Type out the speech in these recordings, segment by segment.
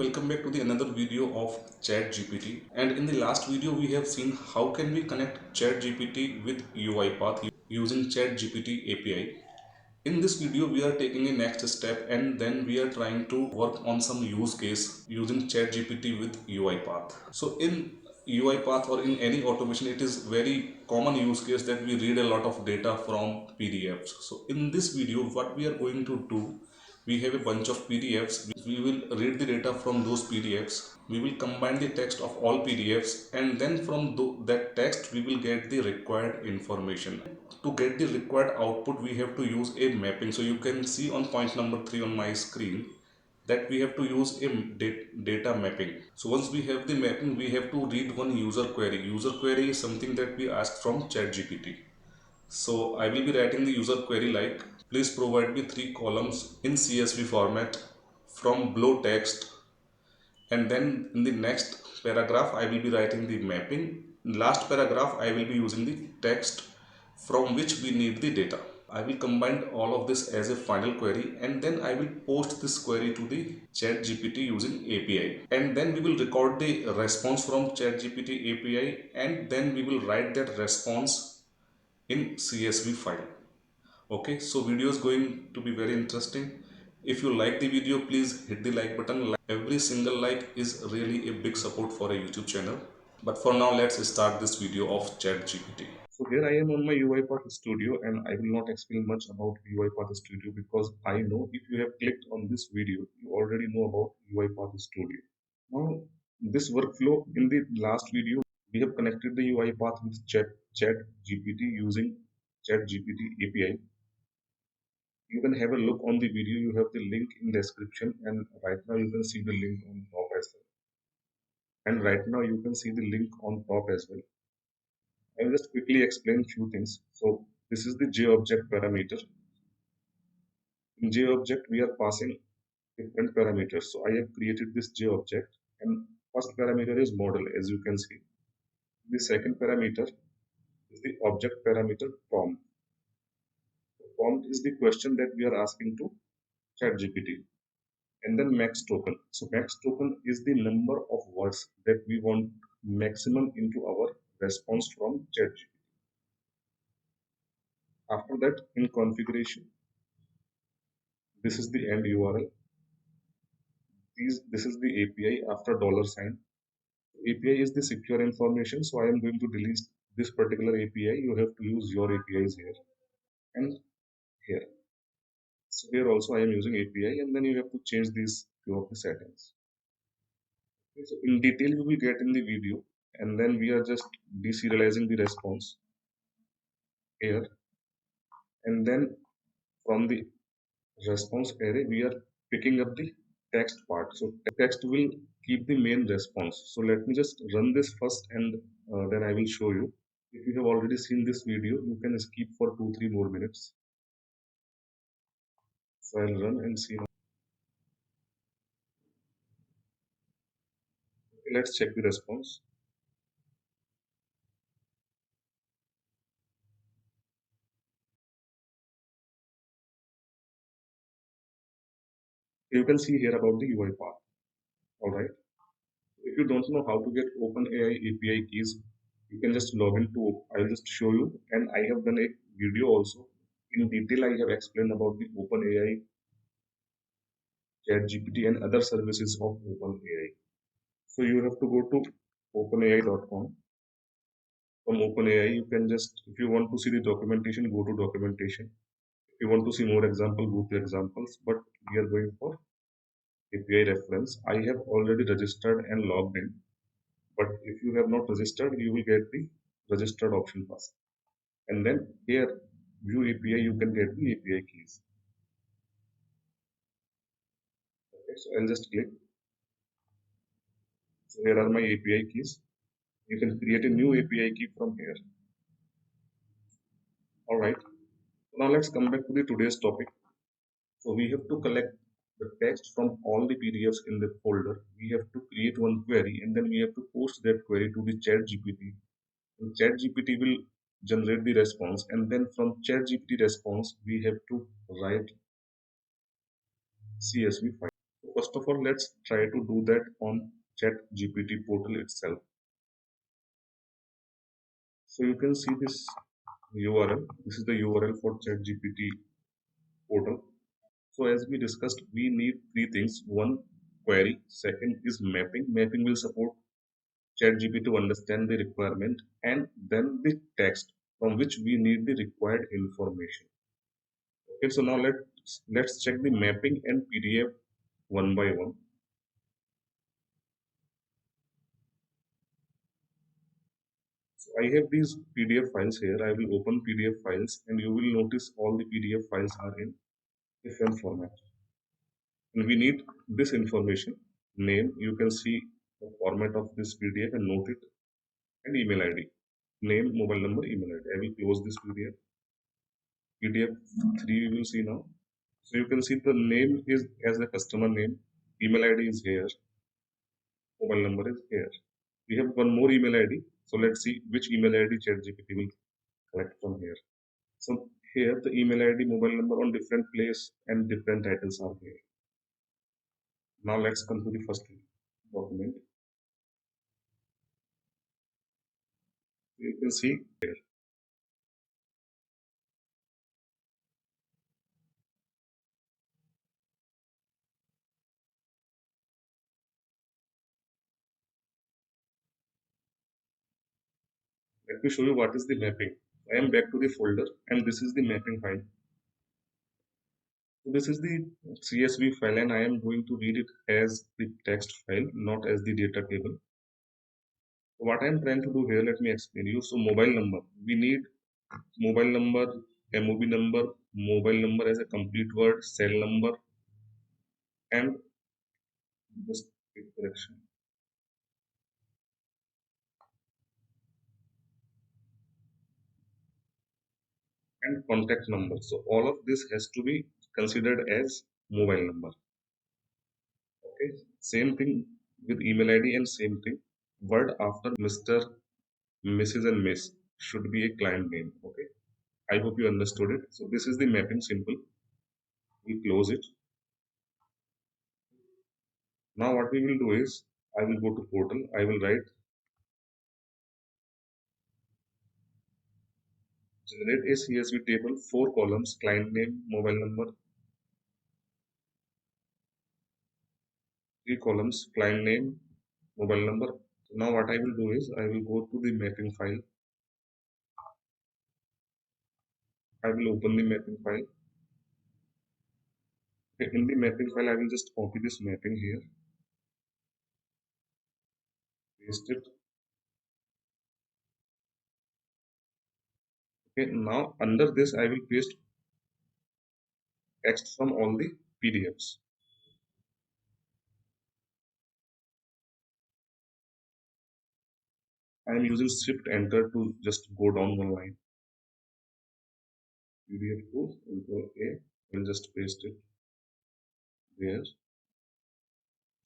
Welcome back to the another video of Chat GPT. And in the last video we have seen how can we connect Chat GPT with UiPath using Chat GPT API. In this video we are taking a next step and then we are trying to work on some use case using Chat GPT with UiPath. So in UiPath or in any automation it is very common use case that we read a lot of data from PDFs. So in this video what we are going to do, we have a bunch of PDFs. We will read the data from those PDFs. We will combine the text of all PDFs and then from that text we will get the required information. To get the required output we have to use a mapping. So you can see on point number 3 on my screen that we have to use a data mapping. So once we have the mapping we have to read one user query. User query is something that we ask from ChatGPT. So I will be writing the user query like, please provide me 3 columns in CSV format from below text, and then in the next paragraph I will be writing the mapping. In last paragraph I will be using the text from which we need the data. I will combine all of this as a final query and then I will post this query to the Chat GPT using API. And then we will record the response from Chat GPT API and then we will write that response in CSV file. Okay, so video is going to be very interesting. If you like the video, please hit the like button. Every single like is really a big support for a YouTube channel. But for now, let's start this video of ChatGPT. So here I am on my UiPath Studio and I will not explain much about UiPath Studio because I know if you have clicked on this video, you already know about UiPath Studio. Now, this workflow in the last video, we have connected the UiPath with Chat GPT using Chat GPT API. You can have a look on the video. You have the link in description and right now you can see the link on top as well. And right now you can see the link on top as well. I will just quickly explain few things. So this is the JObject parameter. In JObject we are passing different parameters. So I have created this JObject and first parameter is model, as you can see. The second parameter is the object parameter prompt. The prompt is the question that we are asking to ChatGPT. And then max token. So max token is the number of words that we want maximum into our response from ChatGPT. After that, in configuration, this is the end URL. This is the API after $sign. API is the secure information, so I am going to delete this particular API. You have to use your APIs here and here. So here also I am using API, and then you have to change these few of the settings. Okay, so in detail you will get in the video, and then we are just deserializing the response here, and then from the response array we are picking up the text part. So text will keep the main response. So let me just run this first and then I will show you. If you have already seen this video, you can skip for 2-3 more minutes. So I'll run and see. Okay, let's check the response. You can see here about the UiPath. Alright. If you don't know how to get OpenAI API keys, you can just log into. I'll just show you, and I have done a video also. In detail, I have explained about the OpenAI, Chat GPT, and other services of OpenAI. So you have to go to openai.com. From OpenAI, you can just, if you want to see the documentation, go to documentation. If you want to see more example, go to examples. But we are going for API reference. I have already registered and logged in. But if you have not registered, you will get the registered option first. And then here, view API, you can get the API keys. Okay, so I'll just click. So here are my API keys. You can create a new API key from here. Alright. Now let's come back to the today's topic. So we have to collect the text from all the PDFs in the folder. We have to create one query and then we have to post that query to the Chat GPT. And Chat GPT will generate the response, and then from Chat GPT response we have to write CSV file. First of all, let's try to do that on Chat GPT portal itself. So you can see this URL. This is the URL for Chat GPT portal. So as we discussed, we need three things. One, query. Second is mapping. Mapping will support ChatGPT to understand the requirement, and then the text from which we need the required information. Okay, so now let's check the mapping and PDF one by one. So I have these PDF files here. I will open PDF files, and you will notice all the PDF files are in different format. And we need this information, name. You can see the format of this PDF and note it, and email ID, name, mobile number, email ID. I will close this PDF. PDF 3 you will see now. So you can see the name is as the customer name, email ID is here, mobile number is here. We have one more email ID. So let's see which email ID ChatGPT will collect from here. So here the email ID, mobile number on different place and different titles are here. Now let's come to the first document. You can see here. Let me show you what is the mapping. I am back to the folder and this is the mapping file. So this is the CSV file and I am going to read it as the text file, not as the data table. So what I am trying to do here, let me explain you. So mobile number, we need mobile number, mobile number as a complete word, cell number, and just quick correction. And contact number. So all of this has to be considered as mobile number. Okay. Same thing with email ID and same thing. Word after Mr., Mrs. and Miss should be a client name. Okay. I hope you understood it. So this is the mapping simple. We close it. Now what we will do is I will go to portal. I will write generate a CSV table, 4 columns, client name, mobile number, 3 columns, client name, mobile number. So now what I will do is I will go to the mapping file. I will open the mapping file. Okay, in the mapping file, I will just copy this mapping here, paste it. Okay, now under this, I will paste text from all the PDFs. I am using Shift Enter to just go down one line. PDF to Control A. I will just paste it there.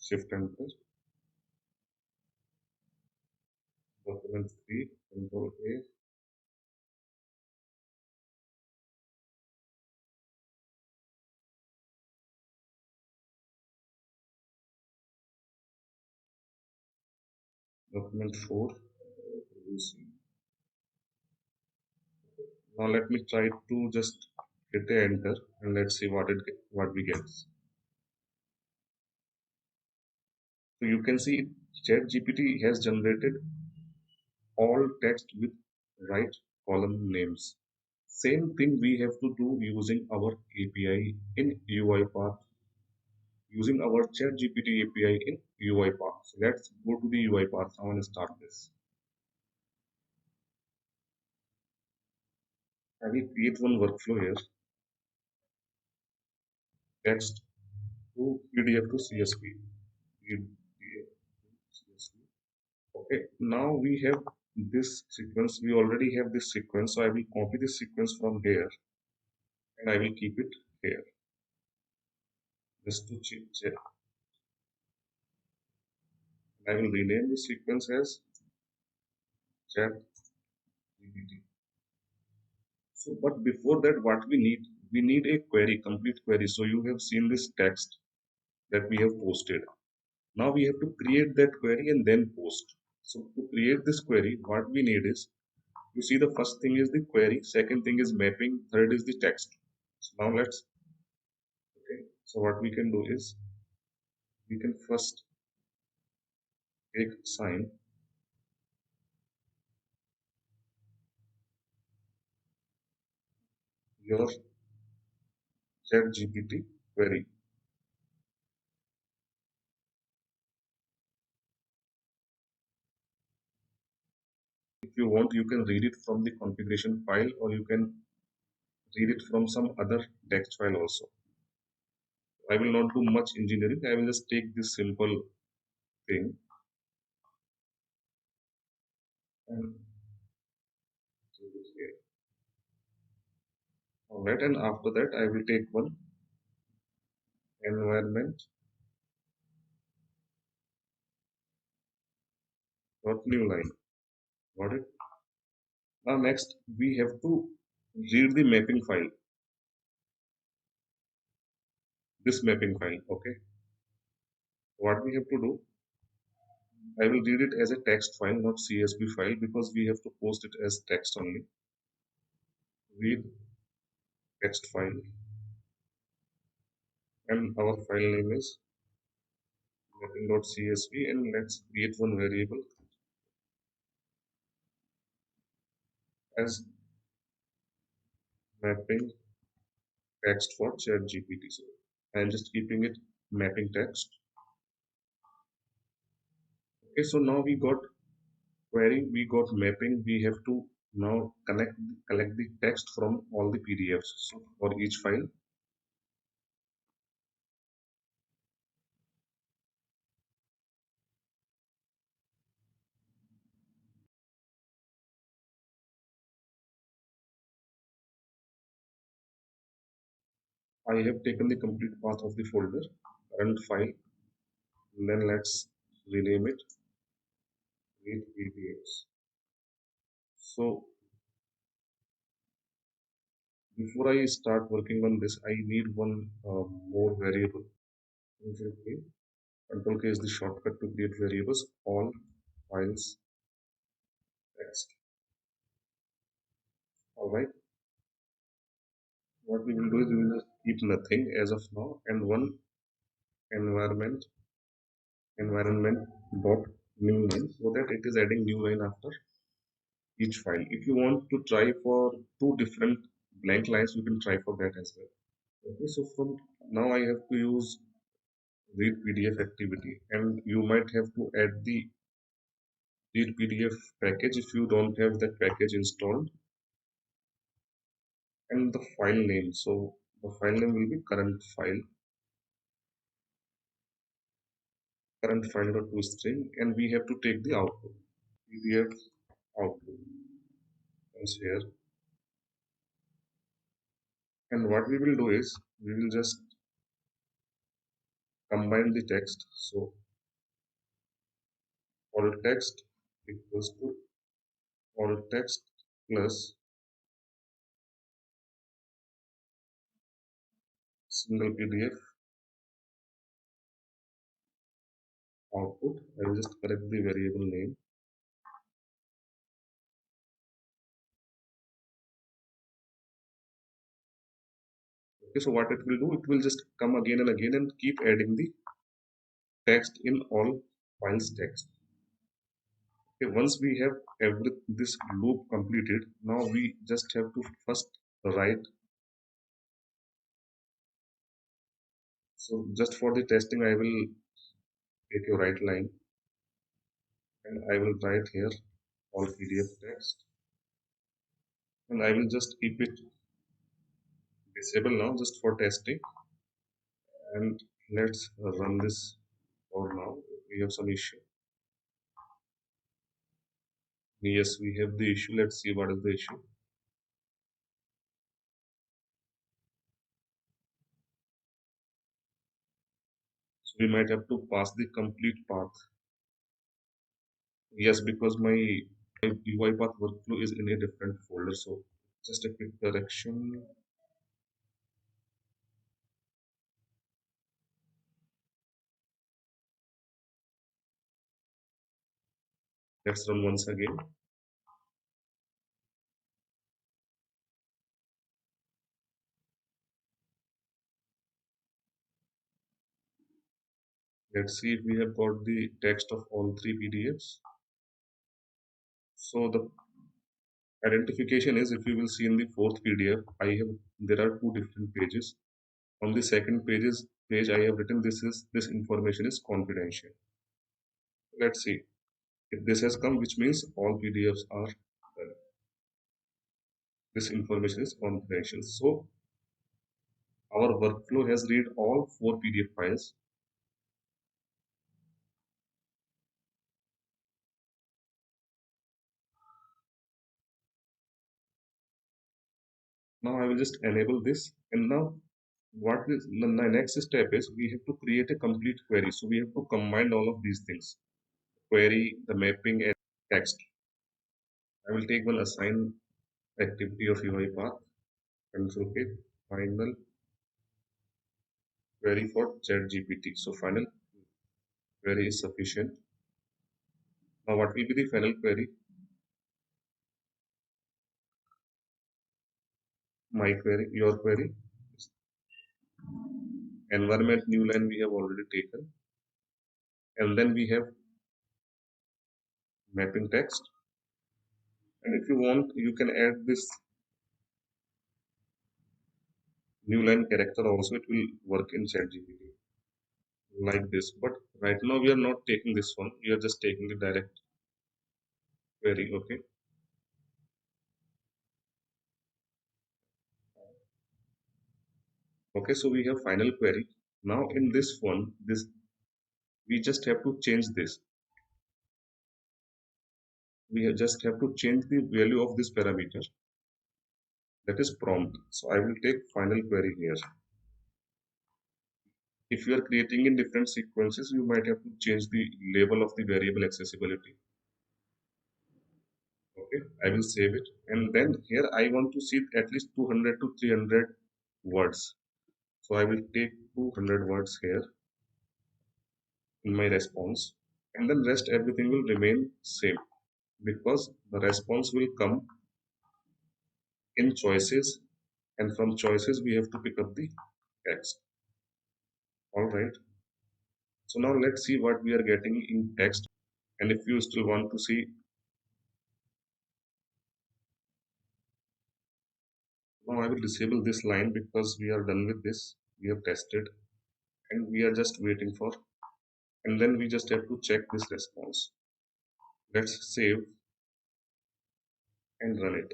Shift Enter. Document 3, Control A. Document 4. Now let me try to just hit a enter and let's see what we get. So you can see ChatGPT has generated all text with right column names. Same thing we have to do using our API in UiPath, using our ChatGPT API in UiPath. So let's go to the UiPath now and start this. I will create one workflow here. Text to PDF to CSV. PDF to CSV. Okay, now we have this sequence. We already have this sequence. So I will copy this sequence from here and I will keep it here. Just to check. I will rename the sequence as Chat GPT. So, but before that, what we need a query, complete query. So you have seen this text that we have posted. Now we have to create that query and then post. So to create this query, what we need is, you see, the first thing is the query, second thing is mapping, third is the text. So now let's, okay, so what we can do is, we can first take sign your chat GPT query. If you want, you can read it from the configuration file, or you can read it from some other text file also. I will not do much engineering. I will just take this simple thing and do it here. Alright, and after that I will take one environment dot new line. Got it? Now next we have to read the mapping file. This mapping file. Okay. What we have to do, I will read it as a text file, not CSV file, because we have to post it as text only. Read text file, and our file name is mapping.csv, and let's create one variable as mapping text for chat GPT. So I am just keeping it mapping text. Okay, so now we got query, we got mapping, we have to now collect the text from all the PDFs. So for each file, I have taken the complete path of the folder, current file, and then let's rename it with PDFs. So before I start working on this, I need one more variable. Control K is the shortcut to create variables. All files text. Alright. What we will do is, we will just keep nothing as of now, and one environment dot new line, so that it is adding new line after each file. If you want to try for two different blank lines, you can try for that as well. Okay, so from now I have to use read PDF activity, and you might have to add the read PDF package if you don't have that package installed, and the file name. So the file name will be current file dot string, and we have to take the output. PDF output comes here, and what we will do is, we will just combine the text. So all text equals to all text plus single PDF output. I will just correct the variable name. Okay, so what it will do, it will just come again and again and keep adding the text in all files text. Okay, once we have this loop completed, now we just have to first write. So just for the testing, I will take a write line, and I will write here all PDF text, and I will just keep it disable now just for testing, and let's run this for now. We have some issue. Yes, we have the issue. Let's see what is the issue. So we might have to pass the complete path. Yes, because my UiPath workflow is in a different folder. So just a quick correction. Let's run once again. Let's see if we have got the text of all three PDFs. So the identification is, if you will see in the fourth PDF, there are two different pages. On the second page I have written this information is confidential. Let's see if this has come, which means all PDFs are this information is confidential. So our workflow has read all four PDF files. Now I will just enable this, and now what is the next step is we have to create a complete query. So we have to combine all of these things: query, the mapping, and text. I will take one assign activity of UiPath, control K, final query for Chat GPT. So final query is sufficient. Now what will be the final query? My query, your query. Environment new line we have already taken. And then we have mapping text. And if you want, you can add this new line character also. It will work in Chat GPT like this. But right now we are not taking this one. We are just taking the direct query. Okay. Okay. So we have final query. Now in this one, we just have to change this. Just have to change the value of this parameter, that is prompt. So I will take final query here. If you are creating in different sequences, you might have to change the label of the variable accessibility. Okay, I will save it. And then here I want to see at least 200 to 300 words. So I will take 200 words here in my response. And then rest everything will remain same, because the response will come in choices, and from choices we have to pick up the text. All right. So now let's see what we are getting in text. And if you still want to see, now I will disable this line because we are done with this. We have tested and we are just waiting for, and then we just have to check this response. Let's save and run it.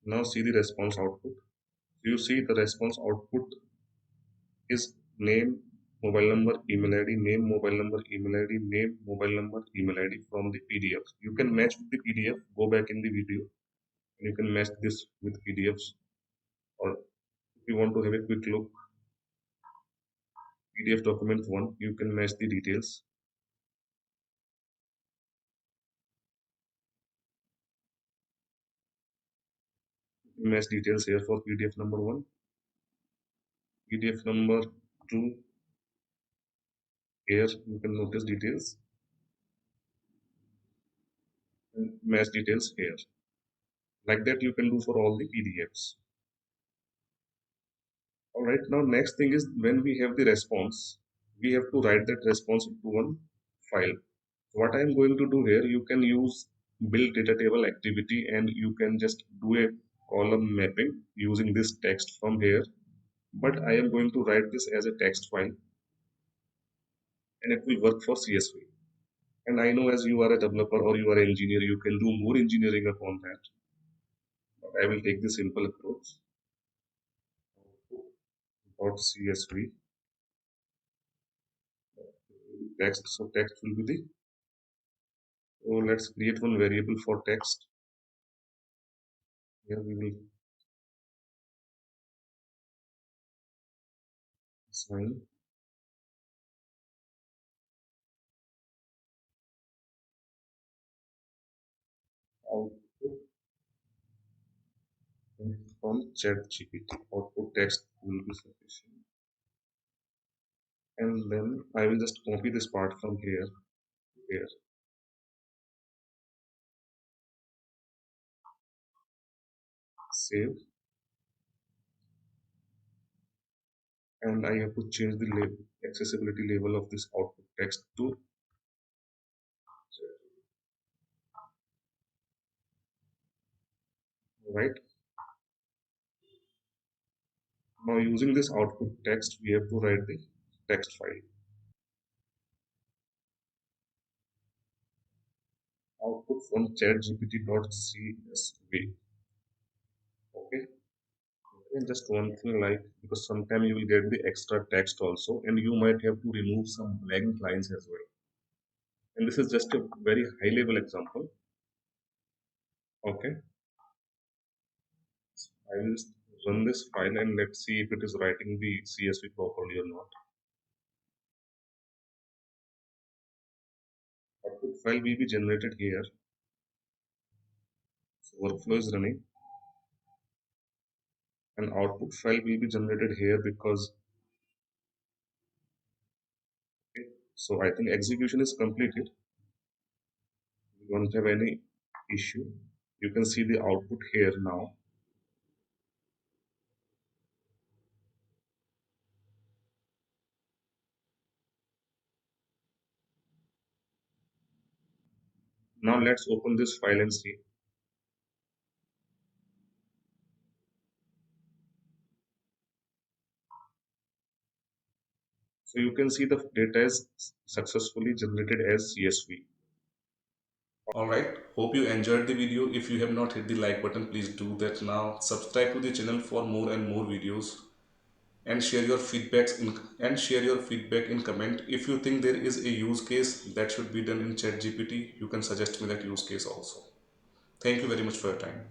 Now see the response output. You see the response output is name, mobile number, email ID, name, mobile number, email ID, name, mobile number, email ID from the PDF. You can match with the PDF, go back in the video, and you can match this with PDFs. Or if you want to have a quick look, PDF document 1, you can match the details. Match details here for PDF number 1, PDF number 2, here you can notice details, and match details here. Like that you can do for all the PDFs. Alright, now next thing is, when we have the response, we have to write that response into one file. What I am going to do here, you can use build data table activity and you can just do a column mapping using this text from here. But I am going to write this as a text file and it will work for CSV. And I know as you are a developer or you are an engineer, you can do more engineering upon that. But I will take the simple approach. .csv text. So text will be the. So let's create one variable for text. Here we will assign output And from Chat GPT, output text will be sufficient. And then I will just copy this part from here, save, and I have to change the accessibility level of this output text to right. Now using this output text, we have to write the text file. Output from chatgpt.csv. Okay. And just one thing like because sometimes you will get the extra text also, and you might have to remove some blank lines as well. And this is just a very high level example. Okay. I will just run this file and let's see if it is writing the CSV properly or not. Output file will be generated here. So workflow is running, and output file will be generated here because okay, so I think execution is completed. We don't have any issue. You can see the output here now. Now let's open this file and see. So you can see the data is successfully generated as CSV. Alright, hope you enjoyed the video. If you have not hit the like button, please do that now. Subscribe to the channel for more and more videos and share your feedback in comment. If you think there is a use case that should be done in ChatGPT, you can suggest me that use case also. Thank you very much for your time.